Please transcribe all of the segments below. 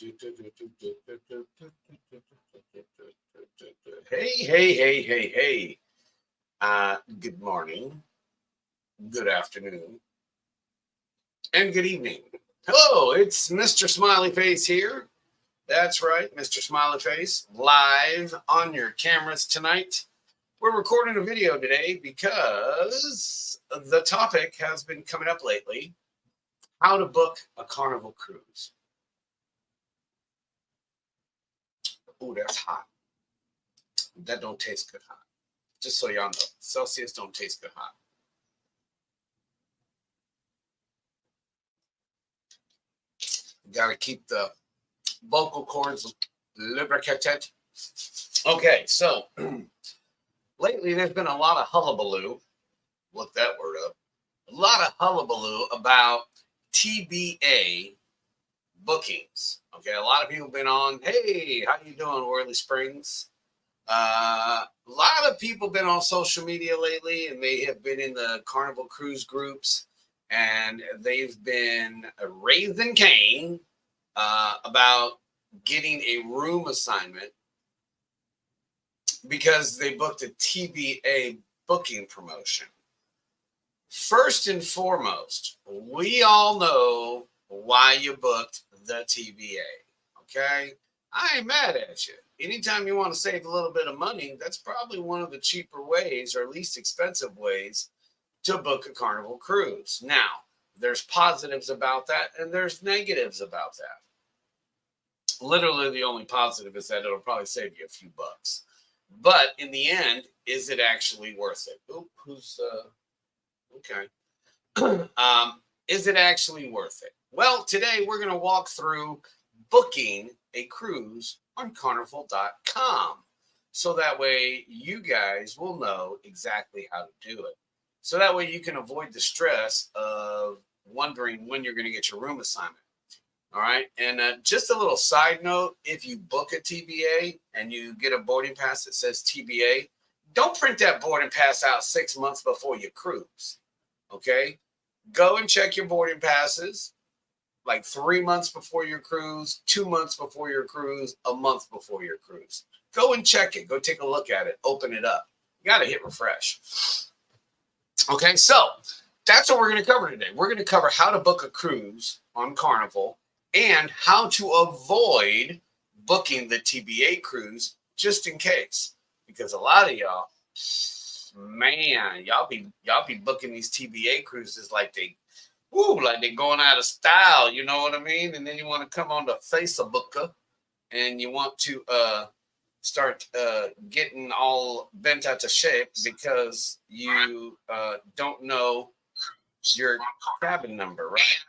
Hey. Good morning, good afternoon, and good evening. Hello, it's Mr. Smiley Face here. That's right, Mr. Smiley Face, live on your cameras tonight. We're recording a video today because the topic has been coming up lately: how to book a Carnival cruise. Ooh, that's hot. That don't taste good hot. Just so y'all know, Celsius don't taste good hot. Got to keep the vocal cords lubricated. Okay, so lately there's been a lot of hullabaloo. Look that word up. A lot of hullabaloo about TBA bookings. Okay, a lot of people have been on, hey, how you doing, Whirly Springs? A lot of people have been on social media lately, and they have been in the Carnival cruise groups, and they've been raising Cain about getting a room assignment because they booked a TBA booking promotion. First and foremost, we all know why you booked the TBA, okay? I ain't mad at you. Anytime you want to save a little bit of money, that's probably one of the cheaper ways or least expensive ways to book a Carnival cruise. Now, there's positives about that and there's negatives about that. Literally, the only positive is that it'll probably save you a few bucks. But in the end, is it actually worth it? Oop, okay. Is it actually worth it? Well, today we're going to walk through booking a cruise on Carnival.com. So that way you guys will know exactly how to do it. So that way you can avoid the stress of wondering when you're going to get your room assignment. All right. And just a little side note, if you book a TBA and you get a boarding pass that says TBA, don't print that boarding pass out 6 months before your cruise. Okay. Go and check your boarding passes like 3 months before your cruise, 2 months before your cruise, a month before your cruise. Go and check it. Go take a look at it. Open it up. You got to hit refresh. Okay, so that's what we're going to cover today. We're going to cover how to book a cruise on Carnival and how to avoid booking the TBA cruise just in case. Because a lot of y'all, man, y'all be booking these TBA cruises like like they're going out of style, you know what I mean? And then you want to come on to Facebook and you want to start getting all bent out of shape because you don't know your cabin number, right?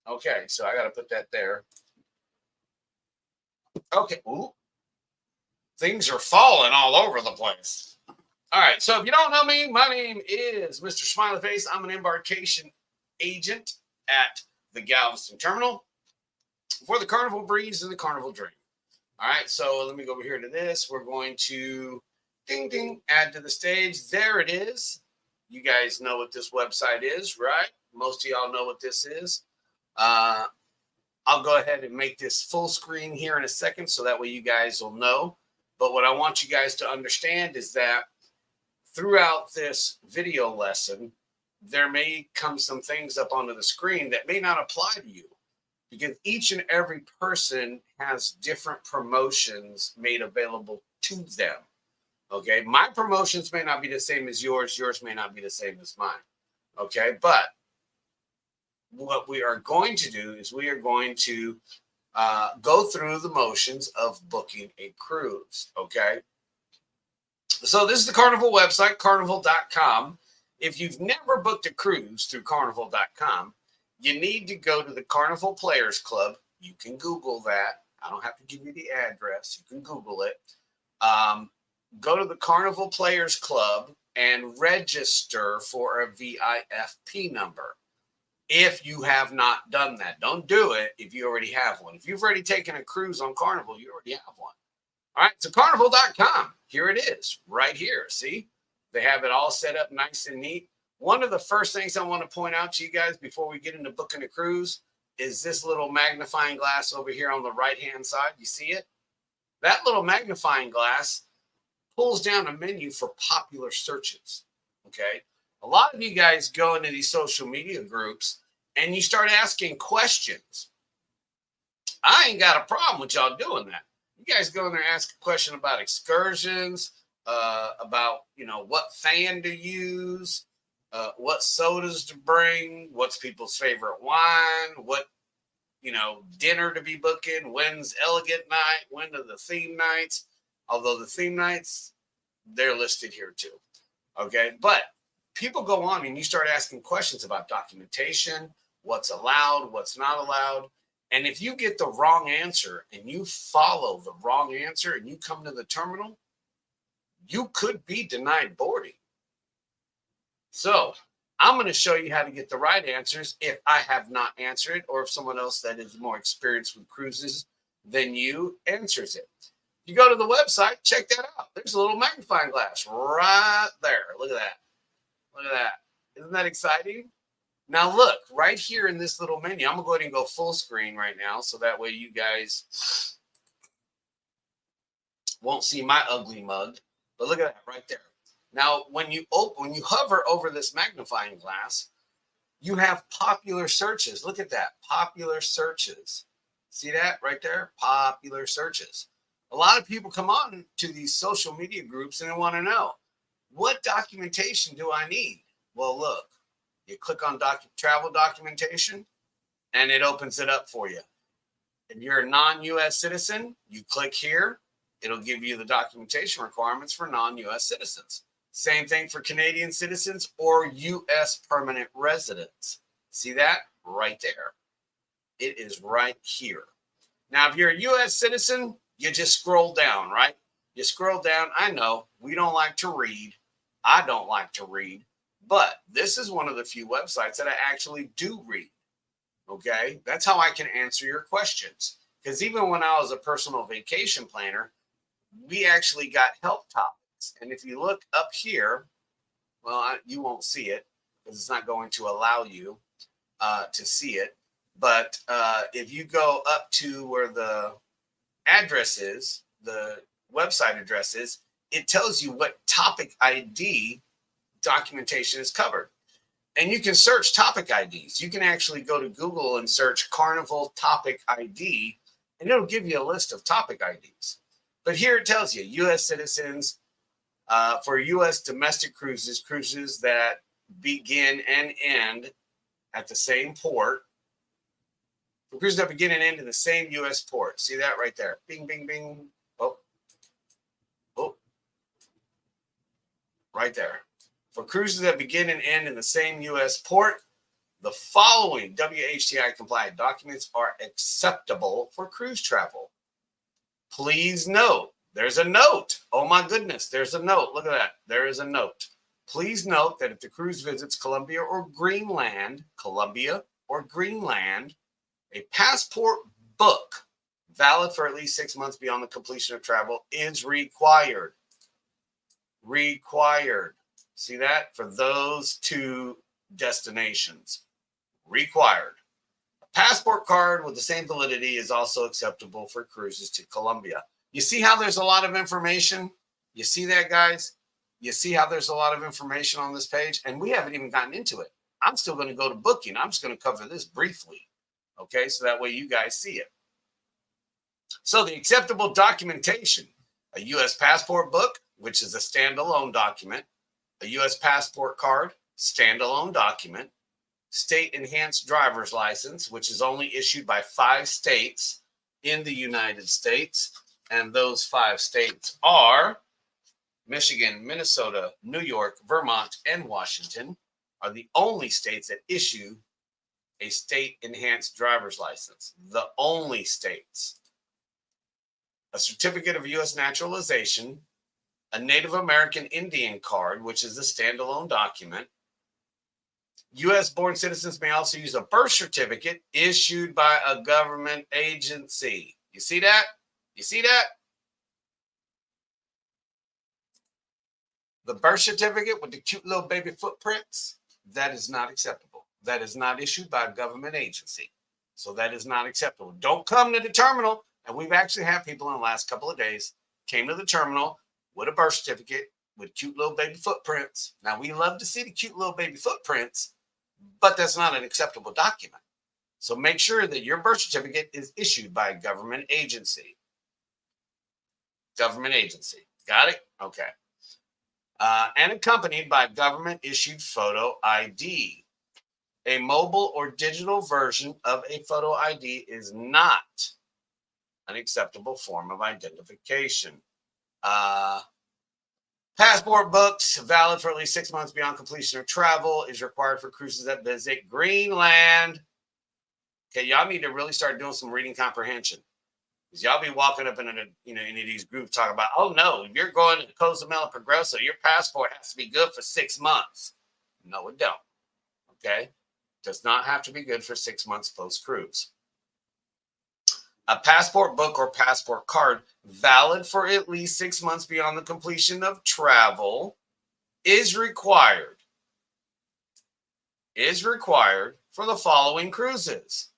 Okay, so I got to put that there. Okay, ooh, things are falling all over the place. All right, so if you don't know me, my name is Mr. Smiley Face. I'm an embarkation agent at the Galveston Terminal for the Carnival Breeze and the Carnival Dream. All right, so let me go over here to this. We're going to add to the stage. There it is. You guys know what this website is, right? Most of y'all know what this is. I'll go ahead and make this full screen here in a second so that way you guys will know. But what I want you guys to understand is that throughout this video lesson, there may come some things up onto the screen that may not apply to you because each and every person has different promotions made available to them. Okay, my promotions may not be the same as yours. Yours may not be the same as mine. Okay, but what we are going to do is we are going to go through the motions of booking a cruise. Okay. So this is the Carnival website, Carnival.com. If you've never booked a cruise through Carnival.com, you need to go to the Carnival Players Club. You can Google that. I don't have to give you the address. You can Google it. Go to the Carnival Players Club and register for a VIFP number. If you have not done that, don't do it if you already have one. If you've already taken a cruise on Carnival, you already have one. All right, so Carnival.com, here it is, right here. See, they have it all set up nice and neat. One of the first things I want to point out to you guys before we get into booking a cruise, is this little magnifying glass over here on the right-hand side. You see it? That little magnifying glass pulls down a menu for popular searches. Okay. A lot of you guys go into these social media groups and you start asking questions. I ain't got a problem with y'all doing that. You guys go in there and ask a question about excursions, about, what fan to use, what sodas to bring, what's people's favorite wine, what, dinner to be booking, when's elegant night, when are the theme nights. Although the theme nights, they're listed here too. Okay. But people go on and you start asking questions about documentation, what's allowed, what's not allowed. And if you get the wrong answer and you follow the wrong answer and you come to the terminal, you could be denied boarding. So I'm going to show you how to get the right answers if I have not answered it, or if someone else that is more experienced with cruises than you answers it. You go to the website, check that out. There's a little magnifying glass right there. Look at that. Look at that. Isn't that exciting? Now look, right here in this little menu, I'm going to go ahead and go full screen right now, so that way you guys won't see my ugly mug. But look at that right there. Now, when you hover over this magnifying glass, you have popular searches. Look at that, popular searches. See that right there? Popular searches. A lot of people come on to these social media groups and they want to know, what documentation do I need? Well, look, you click on travel documentation and it opens it up for you. If you're a non-U.S. citizen, you click here. It'll give you the documentation requirements for non-U.S. citizens. Same thing for Canadian citizens or U.S. permanent residents. See that? Right there. It is right here. Now, if you're a U.S. citizen, you just scroll down, right? You scroll down. I know we don't like to read. I don't like to read. But this is one of the few websites that I actually do read. Okay? That's how I can answer your questions. Because even when I was a personal vacation planner, we actually got help topics. And if you look up here, well, you won't see it because it's not going to allow you to see it. But if you go up to where the address is, the website address is, it tells you what topic ID documentation is covered. And you can search topic IDs. You can actually go to Google and search Carnival topic ID, and it'll give you a list of topic IDs. But here it tells you U.S. citizens, for U.S. domestic cruises that begin and end at the same port, for cruises that begin and end in the same U.S. port. See that right there? Bing, bing, bing. Oh. Right there. For cruises that begin and end in the same U.S. port, the following WHTI compliant documents are acceptable for cruise travel. Please note, there's a note. Oh my goodness, there's a note. Look at that. There is a note. Please note that if the cruise visits Colombia or Greenland, a passport book valid for at least 6 months beyond the completion of travel is required. Required. See that? For those two destinations. Required. A passport card with the same validity is also acceptable for cruises to Colombia. You see how there's a lot of information? You see that, guys? You see how there's a lot of information on this page? And we haven't even gotten into it. I'm still going to go to booking. I'm just going to cover this briefly. Okay, so that way you guys see it. So the acceptable documentation, a U.S. passport book, which is a standalone document, a U.S. passport card, standalone document, state enhanced driver's license, which is only issued by 5 states in the United States. And those 5 states are Michigan, Minnesota, New York, Vermont, and Washington are the only states that issue a state enhanced driver's license. The only states. A certificate of U.S. naturalization, a Native American Indian card, which is a standalone document. U.S. born citizens may also use a birth certificate issued by a government agency. You see that? You see that? The birth certificate with the cute little baby footprints, that is not acceptable. That is not issued by a government agency. So that is not acceptable. Don't come to the terminal. And we've actually had people in the last couple of days came to the terminal with a birth certificate with cute little baby footprints. Now, we love to see the cute little baby footprints, but that's not an acceptable document. So make sure that your birth certificate is issued by a government agency. Government agency. Got it? Okay. And accompanied by government issued photo ID. A mobile or digital version of a photo ID is not an acceptable form of identification. Passport books valid for at least 6 months beyond completion of travel is required for cruises that visit Greenland. Okay, y'all need to really start doing some reading comprehension. Because y'all be walking up in any of these groups talking about, oh no, if you're going to Cozumel and Progreso, your passport has to be good for 6 months. No, it don't. Okay? Does not have to be good for 6 months post-cruise. A passport book or passport card valid for at least 6 months beyond the completion of travel is required for the following cruises.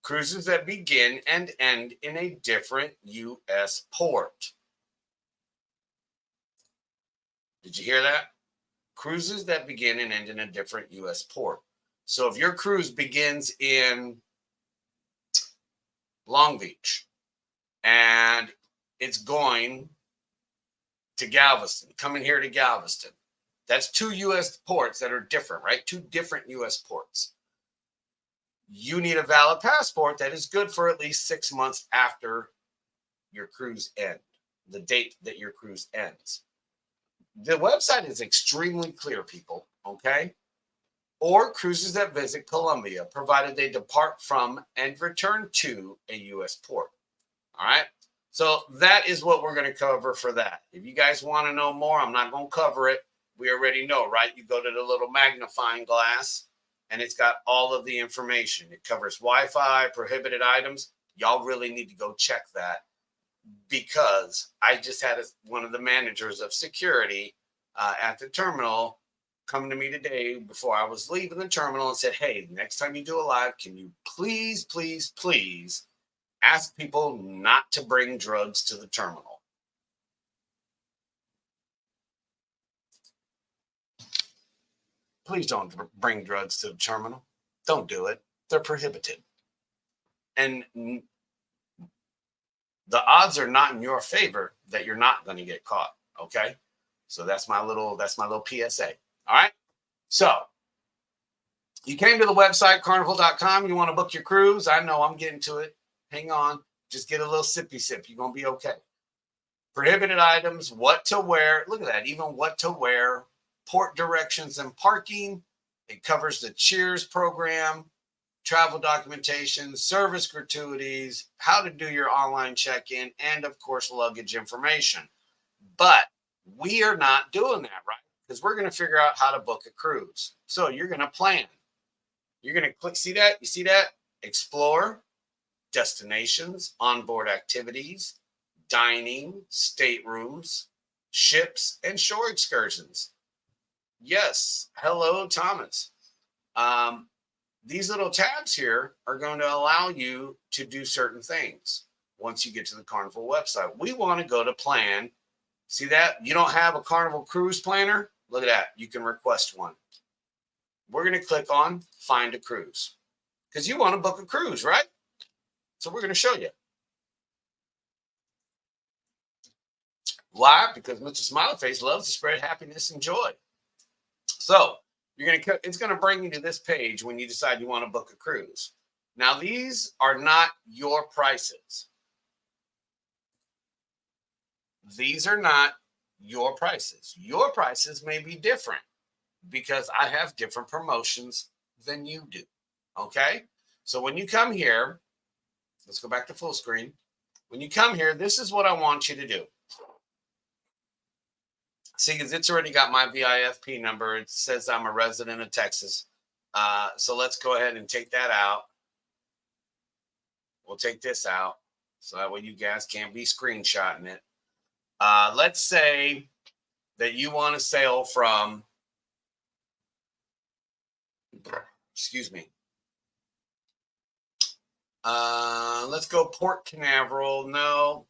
Cruises that begin and end in a different U.S. port. Did you hear that? Cruises that begin and end in a different U.S. port. So if your cruise begins in Long Beach and it's going to Galveston, coming here to Galveston, that's 2 U.S. ports that are different, right? 2 different U.S. ports. You need a valid passport that is good for at least 6 months after your cruise ends, the date that your cruise ends. The website is extremely clear, people, okay? Or cruises that visit Colombia, provided they depart from and return to a U.S. port. All right? So that is what we're going to cover for that. If you guys want to know more, I'm not going to cover it. We already know, right? You go to the little magnifying glass, and it's got all of the information. It covers Wi-Fi, prohibited items. Y'all really need to go check that, because I just had one of the managers of security at the terminal coming to me today before I was leaving the terminal and said, hey, next time you do a live, can you please, please, please ask people not to bring drugs to the terminal? Please don't bring drugs to the terminal. Don't do it. They're prohibited. And the odds are not in your favor that you're not going to get caught. Okay. So that's my little PSA. All right. So you came to the website, carnival.com. You want to book your cruise. I know I'm getting to it. Hang on. Just get a little sippy sip. You're going to be okay. Prohibited items, what to wear. Look at that. Even what to wear, port directions and parking. It covers the Cheers program, travel documentation, service gratuities, how to do your online check-in, and of course, luggage information. But we are not doing that, right? Because we're going to figure out how to book a cruise. So you're going to plan. You're going to click, see that? You see that? Explore, destinations, onboard activities, dining, staterooms, ships, and shore excursions. Yes. Hello, Thomas. These little tabs here are going to allow you to do certain things once you get to the Carnival website. We want to go to plan. See that? You don't have a Carnival cruise planner? Look at that. You can request one. We're going to click on Find a Cruise because you want to book a cruise, right? So we're going to show you. Why? Because Mr. Smiley Face loves to spread happiness and joy. So it's going to bring you to this page when you decide you want to book a cruise. Now, these are not your prices. These are not your prices. Your prices may be different because I have different promotions than you do. Okay? So when you come here, let's go back to full screen. When you come here, this is what I want you to do. See, because it's already got my VIFP number. It says I'm a resident of Texas. So let's go ahead and take that out. We'll take this out. So that way you guys can't be screenshotting it. Let's say that you want to sail from, excuse me, Let's go Port Canaveral. No.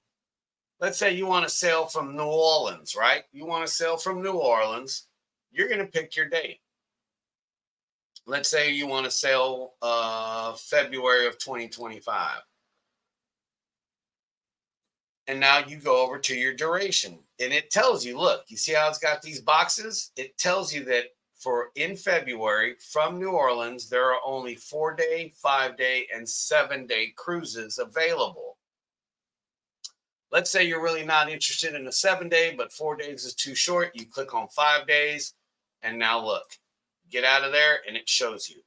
Let's say you want to sail from New Orleans, right? You want to sail from New Orleans. You're going to pick your date. Let's say you want to sail February of 2025. And now you go over to your duration. And it tells you, look, you see how it's got these boxes? It tells you that for in February from New Orleans, there are only 4-day, 5-day, and 7-day cruises available. Let's say you're really not interested in a 7-day, but 4 days is too short. You click on 5 days, and now look, get out of there, and it shows you.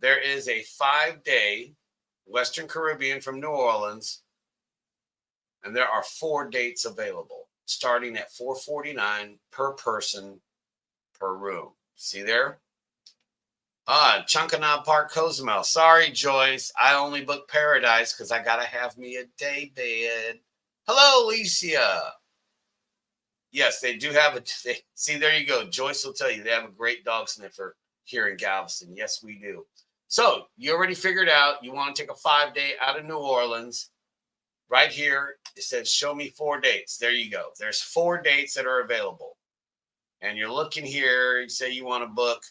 There is a 5-day Western Caribbean from New Orleans, and there are 4 dates available, starting at $449 per person per room. See there? Chunkanah Park, Cozumel. Sorry, Joyce. I only booked Paradise because I got to have me a day bed. Hello, Alicia. Yes, they do have see, there you go. Joyce will tell you they have a great dog sniffer here in Galveston. Yes, we do. So you already figured out you want to take a 5-day out of New Orleans. Right here, it says, show me 4 dates. There you go. There's 4 dates that are available. And you're looking here, you say you want to book.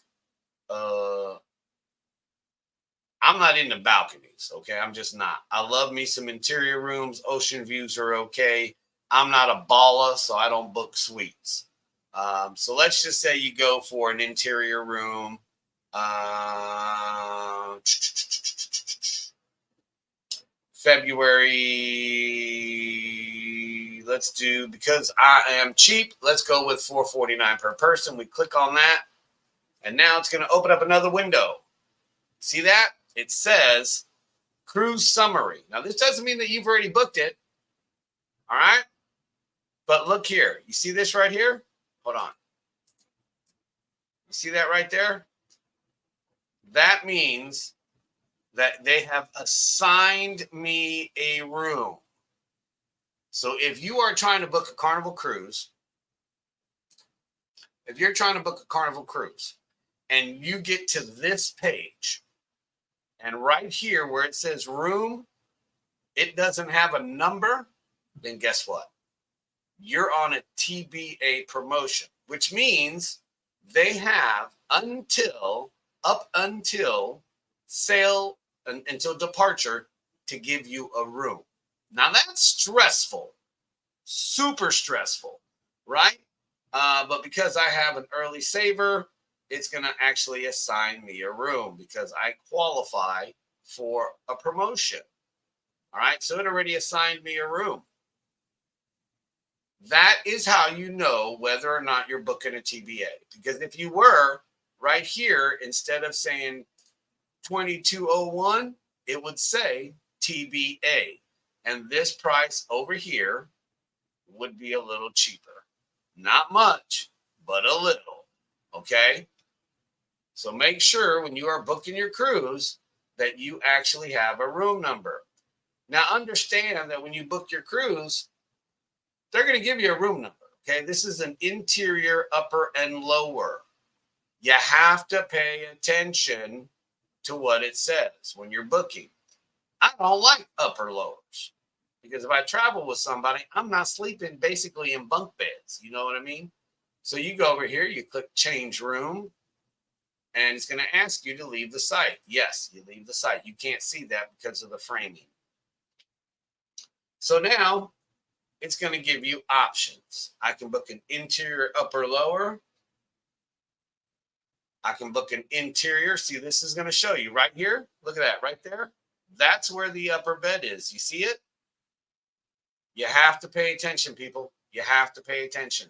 I'm not into balconies, okay? I'm just not. I love me some interior rooms. Ocean views are okay. I'm not a baller, so I don't book suites. So let's just say you go for an interior room. February, let's do, because I am cheap, let's go with $449 per person. We click on that, and now it's going to open up another window. See that? It says cruise summary. Now, this doesn't mean that you've already booked it, all right? But look here. You see this right here? Hold on. You see that right there? That means that they have assigned me a room. So if you are trying to book a Carnival cruise, and you get to this page, and right here where it says room, it doesn't have a number, then guess what? You're on a TBA promotion, which means they have up until sale, until departure, to give you a room. Now that's stressful, super stressful, right? But because I have an early saver, it's going to actually assign me a room because I qualify for a promotion. All right, so it already assigned me a room. That is how you know whether or not you're booking a TBA. Because if you were right here, instead of saying 2201, it would say TBA. And this price over here would be a little cheaper. Not much, but a little. Okay? So make sure when you are booking your cruise that you actually have a room number. Now understand that when you book your cruise, they're going to give you a room number. Okay? This is an interior, upper, and lower. You have to pay attention to what it says when you're booking. I don't like upper lowers because if I travel with somebody, I'm not sleeping basically in bunk beds. You know what I mean? So you go over here, you click change room, and it's going to ask you to leave the site. Yes, you leave the site. You can't see that because of the framing. So now it's going to give you options. I can book an interior, upper, lower. I can book an interior. See, this is going to show you right here. Look at that right there. That's where the upper bed is. You see it? You have to pay attention, people. You have to pay attention.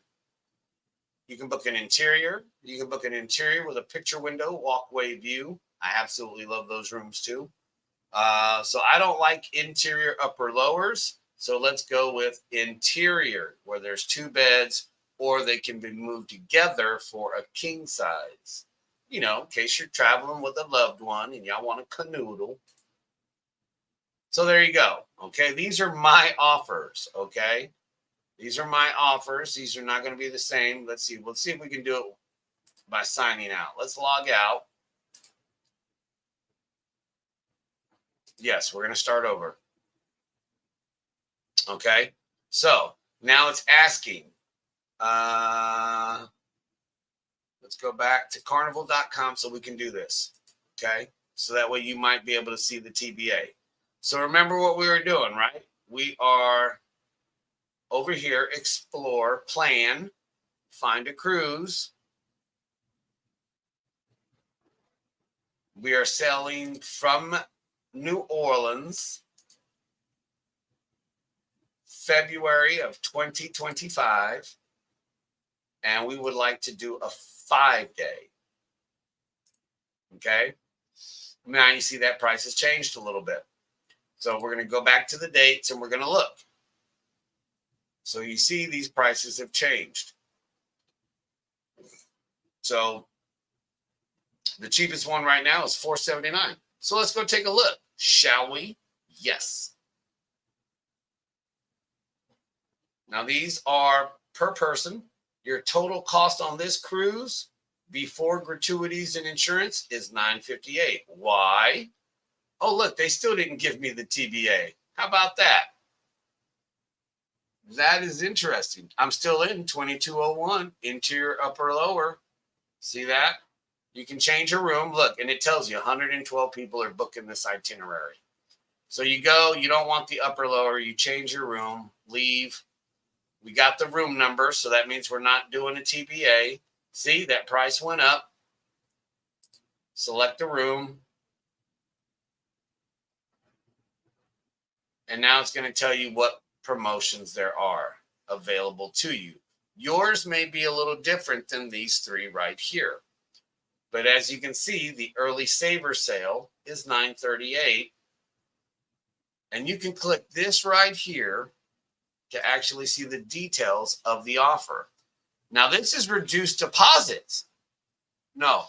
You can book an interior. You can book an interior with a picture window, walkway view. I absolutely love those rooms too. So I don't like interior upper lowers. So let's go with interior, where there's 2 beds, or they can be moved together for a king size. You know, in case you're traveling with a loved one and y'all want to canoodle. So there you go. Okay, these are my offers. Okay, these are my offers. These are not going to be the same. Let's see. Let's see if we can do it by signing out. Let's log out. Yes, we're going to start over. Okay. So now it's asking, let's go back to carnival.com so we can do this. Okay. So that way you might be able to see the TBA. So remember what we were doing, right? We are over here, explore, plan, find a cruise. We are sailing from New Orleans, February of 2025. And we would like to do a 5-day. Okay. Now you see that price has changed a little bit. So we're going to go back to the dates and we're going to look. So you see these prices have changed. So the cheapest one right now is $479. So let's go take a look, shall we? Yes. Now these are per person. Your total cost on this cruise before gratuities and insurance is $958. Why? Oh, look, they still didn't give me the TBA. How about that? That is interesting. I'm still in 2201, interior, upper, lower. See that? You can change your room. Look, and it tells you 112 people are booking this itinerary. So you go, you don't want the upper, lower, you change your room, leave. We got the room number, so that means we're not doing a TBA. See, that price went up. Select the room. And now it's going to tell you what promotions there are available to you. Yours may be a little different than these three right here. But as you can see, the early saver sale is $938. And you can click this right here to actually see the details of the offer. Now, this is reduced deposits. No,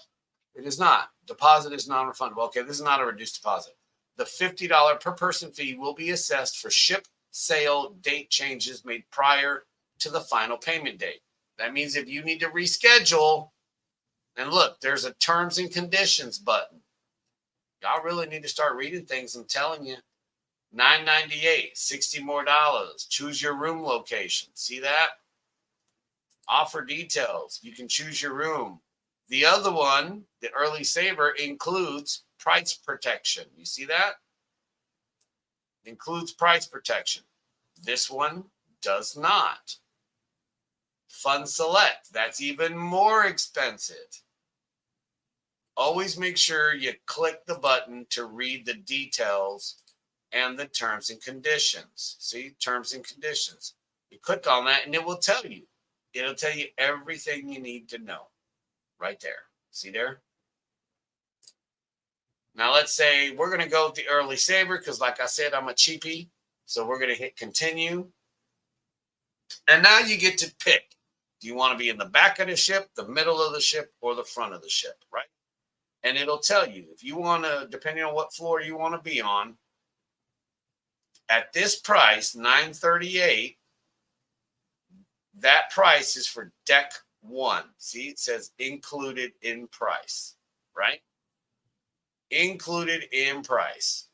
it is not. Deposit is non-refundable. Okay, this is not a reduced deposit. The $50 per person fee will be assessed for ship, sale, date changes made prior to the final payment date. That means if you need to reschedule, and look, there's a terms and conditions button. Y'all really need to start reading things. I'm telling you. $998, $60 more. Choose your room location. See that? Offer details. You can choose your room. The other one, the early saver, includes price protection. You see that? Includes price protection. This one does not. Fund select. That's even more expensive. Always make sure you click the button to read the details and the terms and conditions. See, terms and conditions. You click on that and it will tell you. It'll tell you everything you need to know right there. See there? Now let's say we're going to go with the early saver because like I said, I'm a cheapie. So we're going to hit continue. And now you get to pick. Do you want to be in the back of the ship, the middle of the ship, or the front of the ship, right? And it'll tell you if you want to, depending on what floor you want to be on, at this price, $938, that price is for deck 1. See, it says included in price, right? Included in price.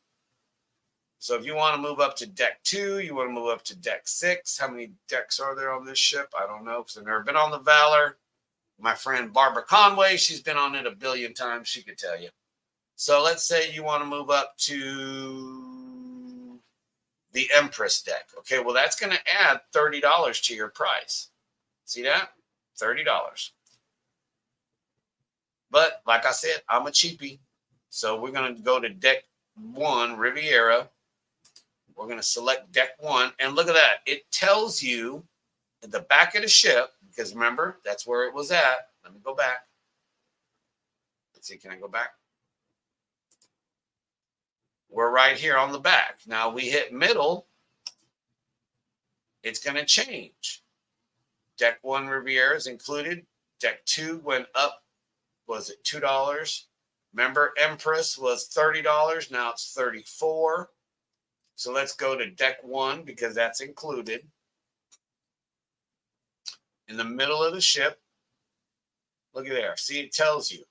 So if you want to move up to deck 2, you want to move up to deck 6. How many decks are there on this ship? I don't know because I've never been on the Valor. My friend Barbara Conway, she's been on it a billion times. She could tell you. So let's say you want to move up to the Empress deck. Okay, well, that's going to add $30 to your price. See that? $30. But like I said, I'm a cheapie. So we're going to go to deck 1, Riviera. We're going to select deck 1. And look at that. It tells you at the back of the ship, because remember, that's where it was at. Let me go back. Let's see, can I go back? We're right here on the back. Now we hit middle. It's going to change. Deck 1 Riviera is included. Deck 2 went up. Was it $2? Remember, Empress was $30. Now it's $34. So let's go to deck 1 because that's included. In the middle of the ship, look at there. See, it tells you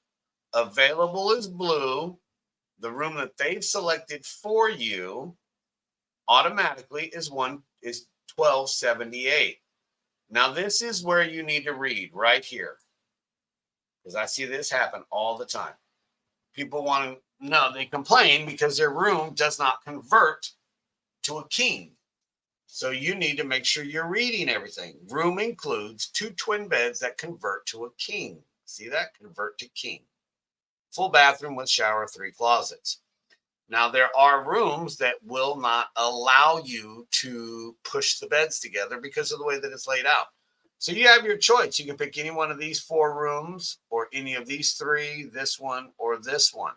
available is blue. The room that they've selected for you automatically is 1278. Now this is where you need to read right here, because I see this happen all the time. People want to know, they complain because their room does not convert to a king. So you need to make sure you're reading everything. Room includes 2 twin beds that convert to a king. See that? Convert to king. Full bathroom with shower, 3 closets. Now, there are rooms that will not allow you to push the beds together because of the way that it's laid out. So you have your choice. You can pick any one of these 4 rooms or any of these 3, this one or this one.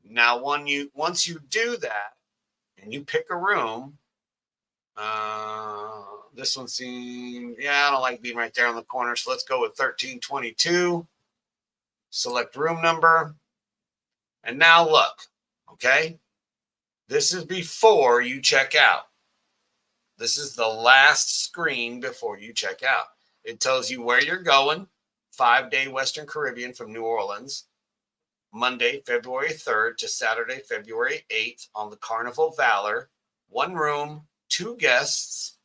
Now, once you do that and you pick a room, this one seems, I don't like being right there on the corner. So let's go with 1322. Select room number. And now look, okay? This is before you check out. This is the last screen before you check out. It tells you where you're going. 5-day Western Caribbean from New Orleans. Monday, February 3rd to Saturday, February 8th on the Carnival Valor. 1 room, 2 guests.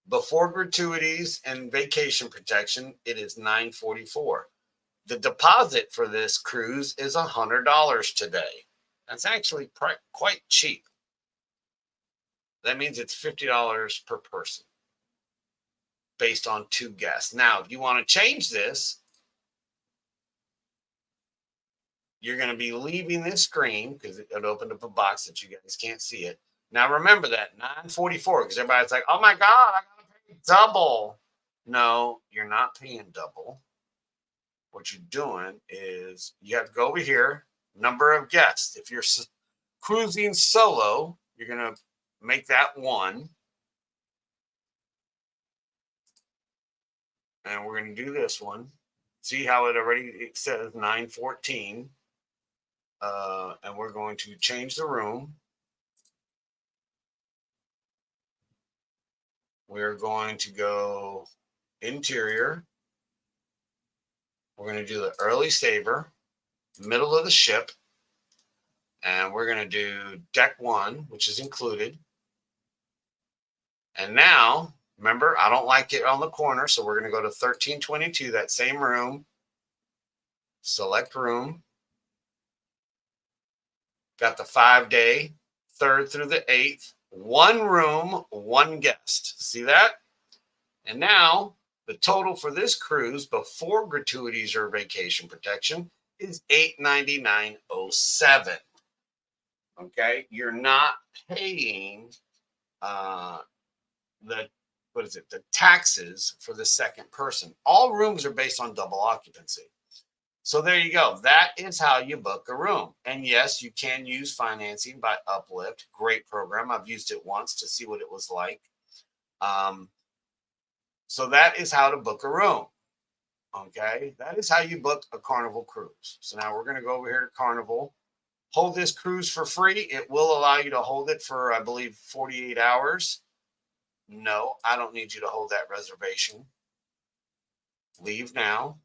Before gratuities and vacation protection, it is $944. The deposit for this cruise is $100 today. That's actually quite cheap. That means it's $50 per person based on 2 guests. Now, if you want to change this, you're going to be leaving this screen because it opened up a box that you guys can't see it. Now, remember that $944, because everybody's like, oh my God, I got to pay double. No, you're not paying double. What you're doing is you have to go over here, number of guests. If you're cruising solo, you're going to make that 1. And we're going to do this one. See how it says 914. And we're going to change the room. We're going to go interior. We're going to do the early saver, middle of the ship. And we're going to do deck 1, which is included. And now, remember, I don't like it on the corner, so we're going to go to 1322, that same room. Select room. Got the 5-day, 3rd through the 8th. 1 room, 1 guest. See that? And now, the total for this cruise before gratuities or vacation protection is $899.07. Okay, you're not paying the taxes for the second person. All rooms are based on double occupancy. So there you go. That is how you book a room. And yes, you can use financing by Uplift. Great program. I've used it once to see what it was like. So that is how to book a room. Okay, that is how you book a Carnival cruise. So now we're going to go over here to Carnival. Hold this cruise for free. It will allow you to hold it for, I believe, 48 hours. No, I don't need you to hold that reservation. Leave now.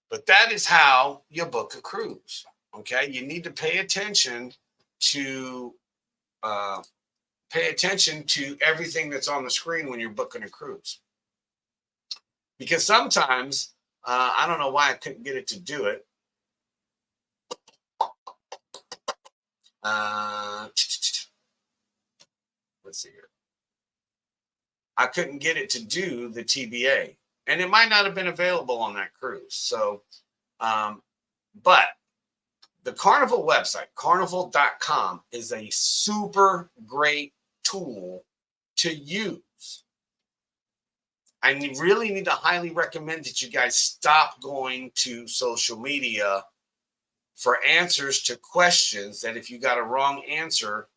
But that is how you book a cruise. Okay, you need to pay attention to everything that's on the screen when you're booking a cruise. Because sometimes, I don't know why I couldn't get it to do it. Let's see here. I couldn't get it to do the TBA. And it might not have been available on that cruise. So, but the Carnival website, carnival.com, is a super great tool to use. I really need to highly recommend that you guys stop going to social media for answers to questions that, if you got a wrong answer,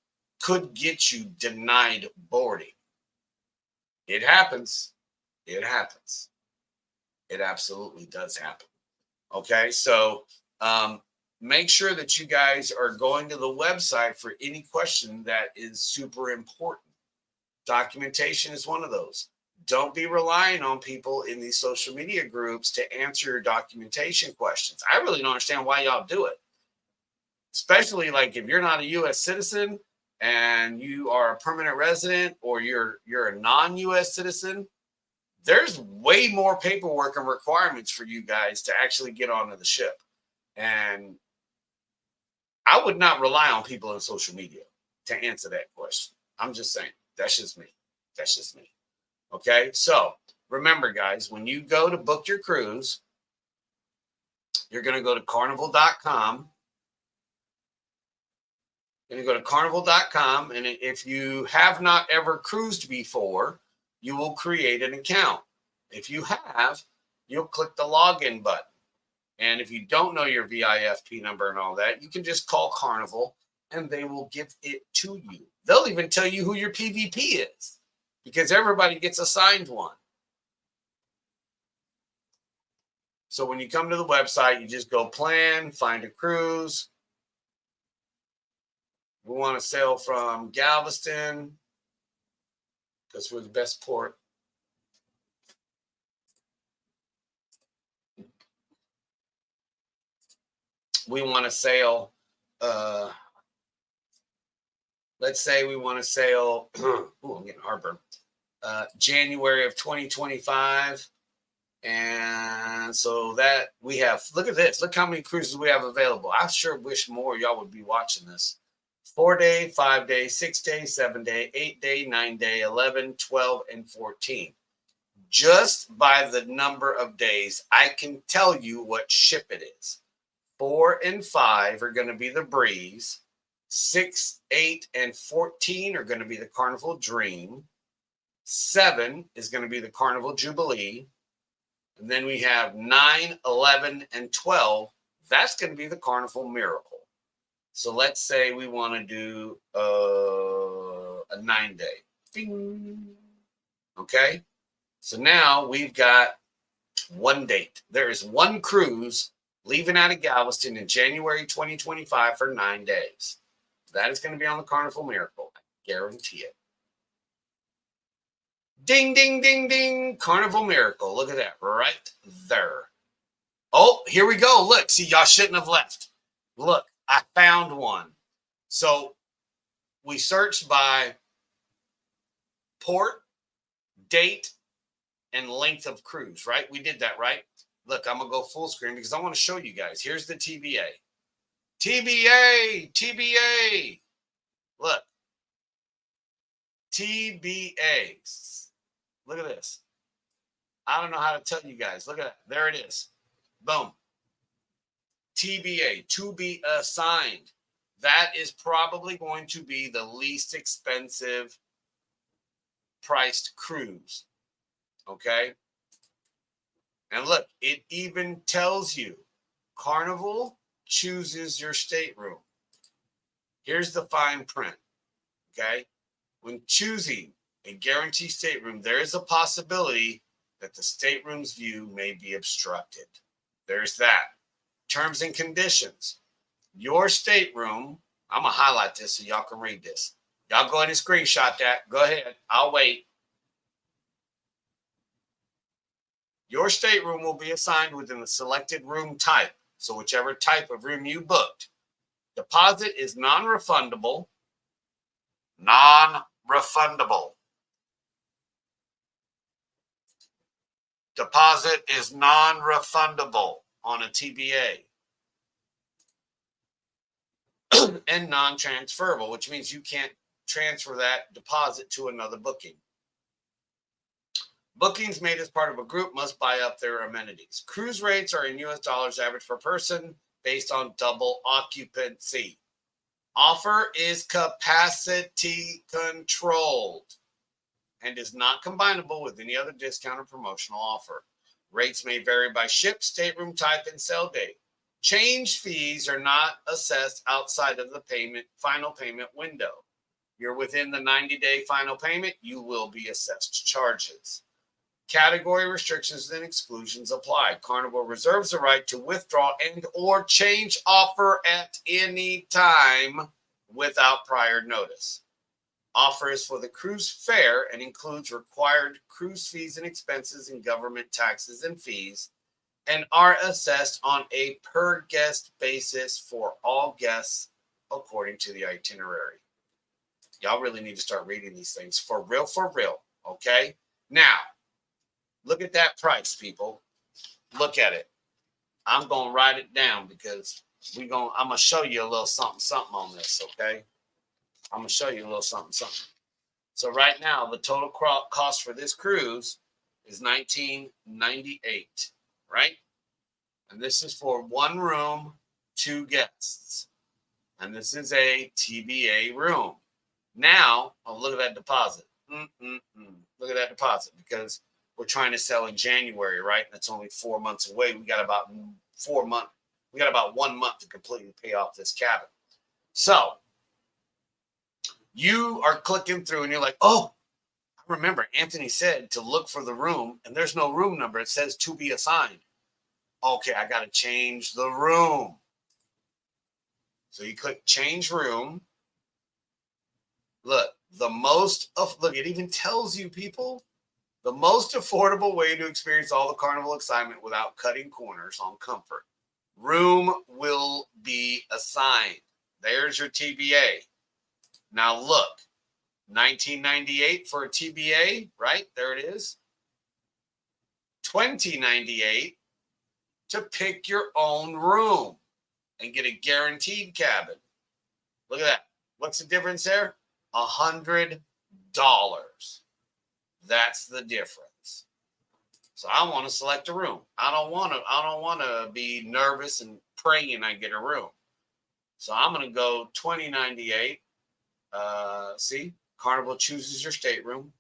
could get you denied boarding. It happens. It happens. It absolutely does happen. Okay, so make sure that you guys are going to the website for any question that is super important. Documentation is one of those. don't be relying on people in these social media groups to answer your documentation questions. I really don't understand why y'all do it. Especially like if you're not a U.S. citizen and you are a permanent resident, or you're a non-U.S. citizen, there's way more paperwork and requirements for you guys to actually get onto the ship. And I would not rely on people in social media to answer that question. I'm just saying, that's just me. That's just me. Okay. So remember, guys, when you go to book your cruise, you're going to go to carnival.com. You're going to go to carnival.com. And if you have not ever cruised before, you will create an account. If you have, you'll click the login button. And if you don't know your VIFP number and all that, you can just call Carnival and they will give it to you. They'll even tell you who your PVP is, because everybody gets assigned one. So when you come to the website, you just go plan, find a cruise. We want to sail from Galveston because we're the best port. We want to sail, let's say we want to sail, I'm getting heartburn, January of 2025. And so that we have, look at this. Look how many cruises we have available. I sure wish more of y'all would be watching this. 4-day, 5-day, 6-day, 7-day, 8-day, 9-day, 11, 12, and 14. Just by the number of days, I can tell you what ship it is. 4 and 5 are going to be the Breeze. 6, 8, and 14 are going to be the Carnival Dream. 7 is going to be the Carnival Jubilee. And then we have 9, 11, and 12. That's going to be the Carnival Miracle. So let's say we want to do a 9-day. Bing. Okay. So now we've got one date. There is one cruise leaving out of Galveston in January 2025 for 9 days. That is going to be on the Carnival Miracle. I guarantee it. Ding, ding, ding, ding. Carnival Miracle. Look at that right there. Oh, here we go. Look, see, y'all shouldn't have left. Look, I found one. So we searched by port, date, and length of cruise, right? We did that, right? Look, I'm going to go full screen because I want to show you guys. Here's the TBA. TBA, TBA. Look. TBA. Look at this. I don't know how to tell you guys. Look at that. There it is. Boom. TBA, to be assigned. That is probably going to be the least expensive priced cruise. Okay. And look, it even tells you Carnival chooses your stateroom. Here's the fine print. Okay. When choosing a guaranteed stateroom, there is a possibility that the stateroom's view may be obstructed. There's that. Terms and conditions. Your stateroom, I'm going to highlight this so y'all can read this. Y'all go ahead and screenshot that. Go ahead. I'll wait. Your stateroom will be assigned within the selected room type. So whichever type of room you booked. Deposit is non-refundable. Non-refundable. Deposit is non-refundable on a TBA. And non-transferable, which means you can't transfer that deposit to another booking. Bookings made as part of a group must buy up their amenities. Cruise rates are in U.S. dollars average per person based on double occupancy. Offer is capacity controlled and is not combinable with any other discount or promotional offer. Rates may vary by ship, stateroom type, and sail date. Change fees are not assessed outside of the final payment window. You're within the 90-day final payment, you will be assessed charges. Category restrictions and exclusions apply. Carnival reserves the right to withdraw and or change offer at any time without prior notice. Offer is for the cruise fare and includes required cruise fees and expenses and government taxes and fees, and are assessed on a per guest basis for all guests according to the itinerary. Y'all really need to start reading these things for real, okay? Now, look at that price, people. Look at it. I'm going to write it down because I'm going to show you a little something on this, okay? I'm going to show you a little something. So right now, the total cost for this cruise is $19.98, right? And this is for one room, 2 guests. And this is a TBA room. Now, look at that deposit. Look at that deposit, because we're trying to sell in January, right? That's only 4 months away. We got about 1 month to completely pay off this cabin. So you are clicking through and you're like, oh, I remember Anthony said to look for the room, and there's no room number. It says to be assigned. Okay, I got to change the room. So you click change room. Look, it even tells you, people, the most affordable way to experience all the Carnival excitement without cutting corners on comfort. Room will be assigned. There's your TBA. Now look, $19.98 for a TBA, right? There it is. $20.98 to pick your own room and get a guaranteed cabin. Look at that. What's the difference there? $100. That's the difference. So I want to select a room. I don't want to be nervous and praying I get a room. So I'm going to go $20.98. See, Carnival chooses your stateroom.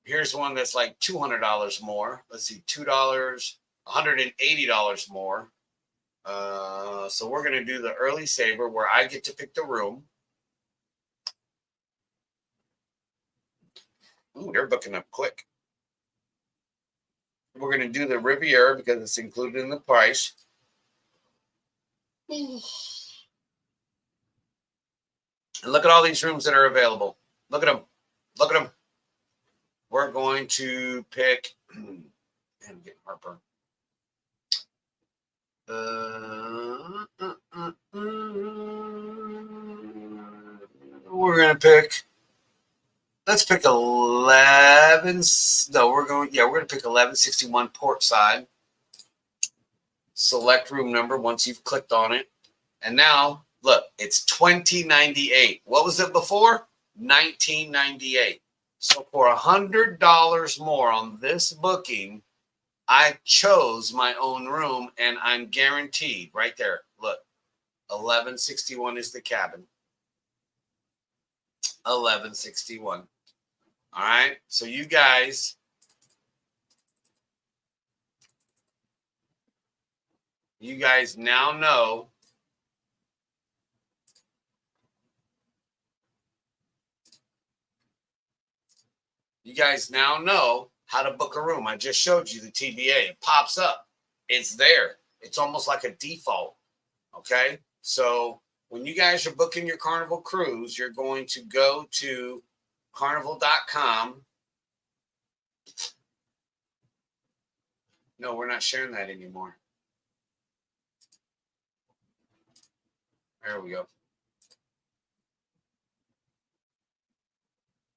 Here's one that's like $200 more. Let's see, $180 more. So we're going to do the early saver where I get to pick the room. Ooh, they're booking up quick. We're going to do the Riviera because it's included in the price. And look at all these rooms that are available. Look at them. Look at them. We're going to pick. I'm getting heartburn. We're going to pick. Let's pick 11. No, we're going to pick 1161 port side. Select room number once you've clicked on it. And now, look, it's $20.98. What was it before? $19.98. So for $100 more on this booking, I chose my own room, and I'm guaranteed right there. Look, 1161 is the cabin. 1161. All right. So you guys now know how to book a room. I just showed you the TBA. It pops up. It's there. It's almost like a default. Okay. So when you guys are booking your Carnival cruise, you're going to go to carnival.com. No, we're not sharing that anymore. There we go.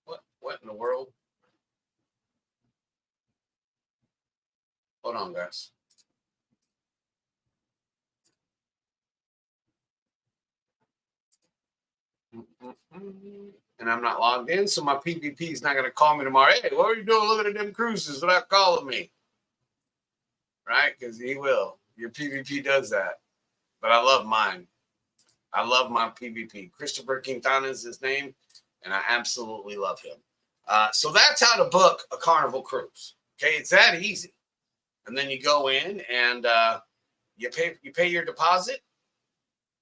What in the world? Hold on, guys. And I'm not logged in, so my PVP is not going to call me tomorrow. Hey, what are you doing looking at them cruises without calling me? Right? Because he will. Your PVP does that. But I love mine. I love my PVP. Christopher Quintana is his name, and I absolutely love him. So that's how to book a Carnival cruise. Okay, it's that easy. And then you go in and you pay your deposit.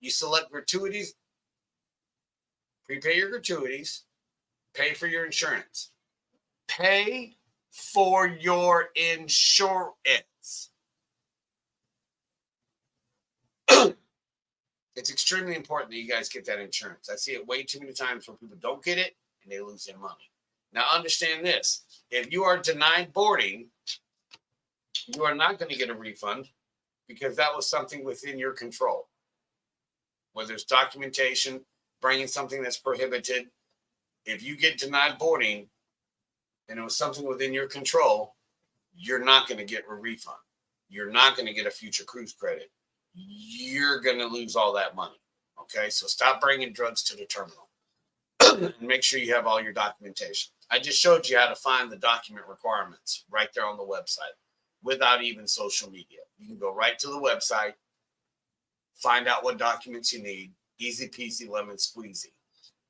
You select gratuities. Prepay your gratuities. Pay for your insurance. Pay for your insurance. It's extremely important that you guys get that insurance. I see it way too many times where people don't get it and they lose their money. Now, understand this. If you are denied boarding, you are not going to get a refund because that was something within your control. Whether it's documentation, bringing something that's prohibited. If you get denied boarding and it was something within your control, you're not going to get a refund. You're not going to get a future cruise credit. You're going to lose all that money. Okay, so stop bringing drugs to the terminal and make sure you have all your documentation. I just showed you how to find the document requirements right there on the website without even social media. You can go right to the website, find out what documents you need. Easy peasy, lemon squeezy.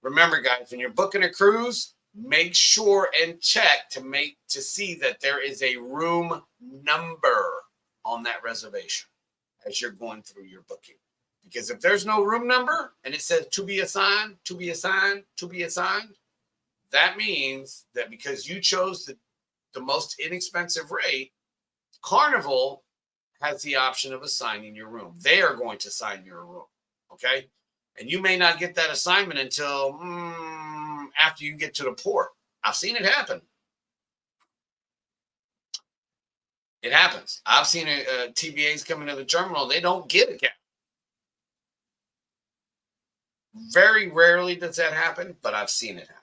Remember, guys, when you're booking a cruise, make sure and check to see that there is a room number on that reservation as you're going through your booking. Because if there's no room number and it says to be assigned, to be assigned, to be assigned, that means that because you chose the most inexpensive rate, Carnival has the option of assigning your room. They are going to assign your room, okay? And you may not get that assignment until after you get to the port. I've seen it happen. It happens. I've seen TBAs come into the terminal. They don't get a cap. Very rarely does that happen, but I've seen it happen.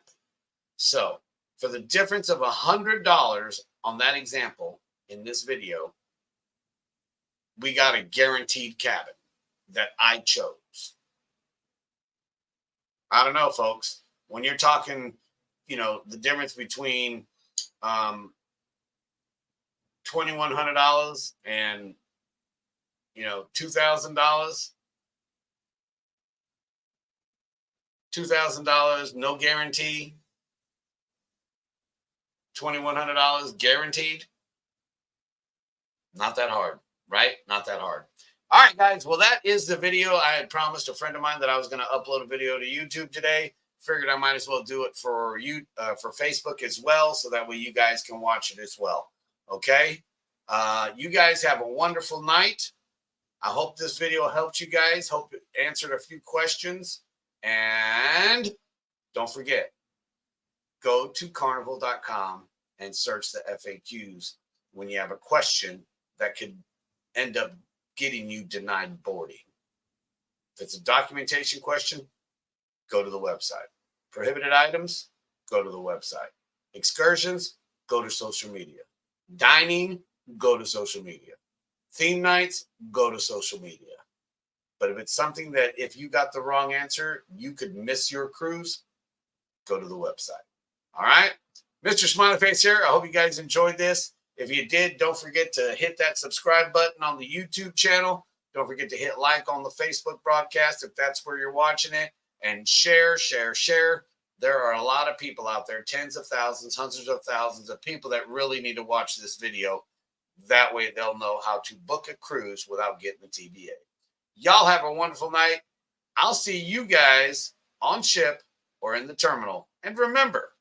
So for the difference of $100 on that example in this video, we got a guaranteed cabin that I chose. I don't know, folks. When you're talking, the difference between $2,100 and $2,000, $2,000 no guarantee, $2,100 guaranteed. Not that hard, right? Not that hard. All right, guys. Well, that is the video. I had promised a friend of mine that I was going to upload a video to YouTube today. Figured I might as well do it for you, for Facebook as well, so that way you guys can watch it as well. Okay? You guys have a wonderful night. I hope this video helped you guys. Hope it answered a few questions. And don't forget, go to carnival.com and search the FAQs when you have a question that could end up getting you denied boarding. If it's a documentation question, go to the website. Prohibited items, go to the website. Excursions, go to social media. Dining, go to social media. Theme nights, go to social media. But if it's something that if you got the wrong answer, you could miss your cruise, go to the website. All right? Mr. Smiley Face here. I hope you guys enjoyed this. If you did, don't forget to hit that subscribe button on the YouTube channel. Don't forget to hit like on the Facebook broadcast if that's where you're watching it. And share, share, share. There are a lot of people out there, tens of thousands, hundreds of thousands of people that really need to watch this video. That way they'll know how to book a cruise without getting a TBA. Y'all have a wonderful night. I'll see you guys on ship or in the terminal. And remember,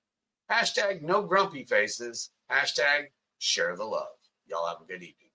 hashtag no grumpy faces, hashtag share the love. Y'all have a good evening.